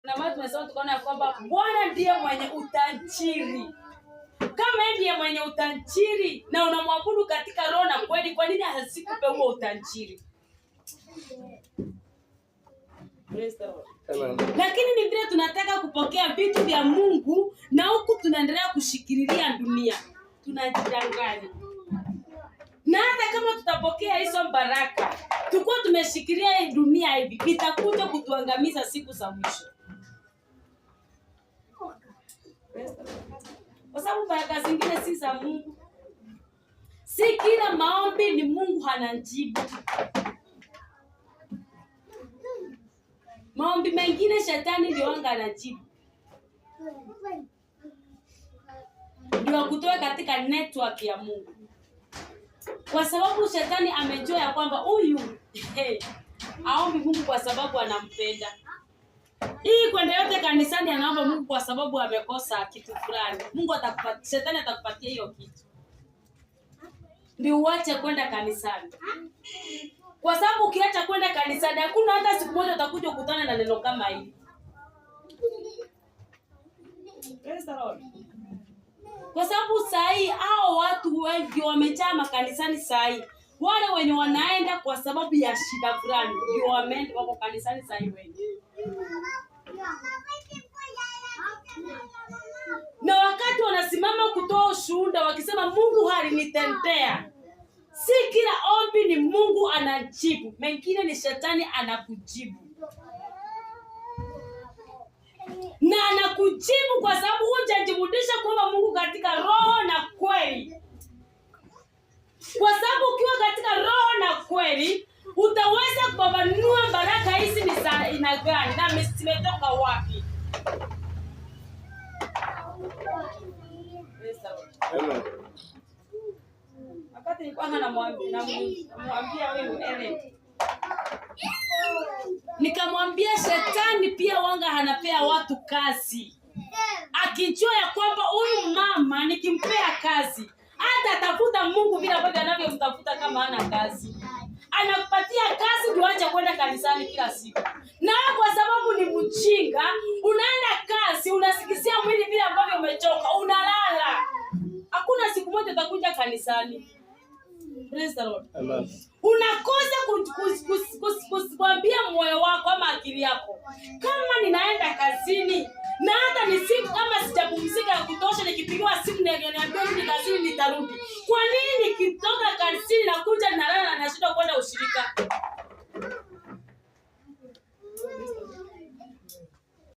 Na maana tumesema tukaona kwamba Bwana ndiye mwenye utajiri. Kama yeye ndiye mwenye utajiri na unamwabudu katika roho na kweli, kwa nini hasikupe huo utajiri? Lakini ni vile tunataka kupokea vitu vya Mungu na huku tunaendelea kushikililia dunia. Tunajidanganya. Na hata kama tutapokea hizo baraka, tukua tumeshikilia hii dunia hivi, itakuja kutuangamiza siku za mwisho. Kwa sababu baraka zingine si za Mungu. Si kila maombi ni Mungu anajibu. Maombi mengine shetani ndio anga anajibu. Ndio kutoa katika network ya Mungu. Kwa sababu shetani amejua ya kwamba huyu aombi Mungu kwa sababu anampenda. Hii kwenda yote kanisani anaomba Mungu kwa sababu amekosa kitu fulani. Mungu atakupatia, shetani atakupatia hiyo kitu. Ndio uache kwenda kanisani. Kwa sababu ukiacha kwenda kanisani hakuna hata siku moja utakuja kukutana na neno kama hili. Kwa sababu sahi hao watu wengi wamejaa makanisani sahi. Wale wenye wanaenda kwa sababu ya shida fulani ndio wameenda wako kanisani sahi wengi. Na wakati wanasimama kutoa ushuhuda wakisema Mungu alinitendea. Si kila ombi ni Mungu anajibu, mengine ni shetani anakujibu. Na anakujibu kwa sababu hujajifundisha kwamba Mungu katika roho na kweli. Kwa sababu ukiwa katika roho na kweli, utaweza kupambanua baraka hizi ni za aina gani na zimetoka wapi. Amen. Wakati nilikuwa namwambia wewe Ellen. Nikamwambia shetani pia wanga anapea watu kazi. Akijua ya kwamba huyu mama nikimpea kazi, hata atafuta Mungu vile ambavyo anavyomtafuta kama hana kazi. Anakupatia kazi ndio acha kwenda kanisani kila siku. Na kwa sababu ni mjinga, unaenda kazi, unasikisia mwili vile ambavyo umechoka, unalala. Hakuna siku moja utakuja kanisani. Praise the Lord. Amen. Unakosa kuambia moyo wako ama akili yako, kama ninaenda kazini na hata ni siku kama sijapumzika ya kutosha, nikipigiwa simu na niambia ni kazini nitarudi. Kwa nini nikitoka kazini na kuja nalala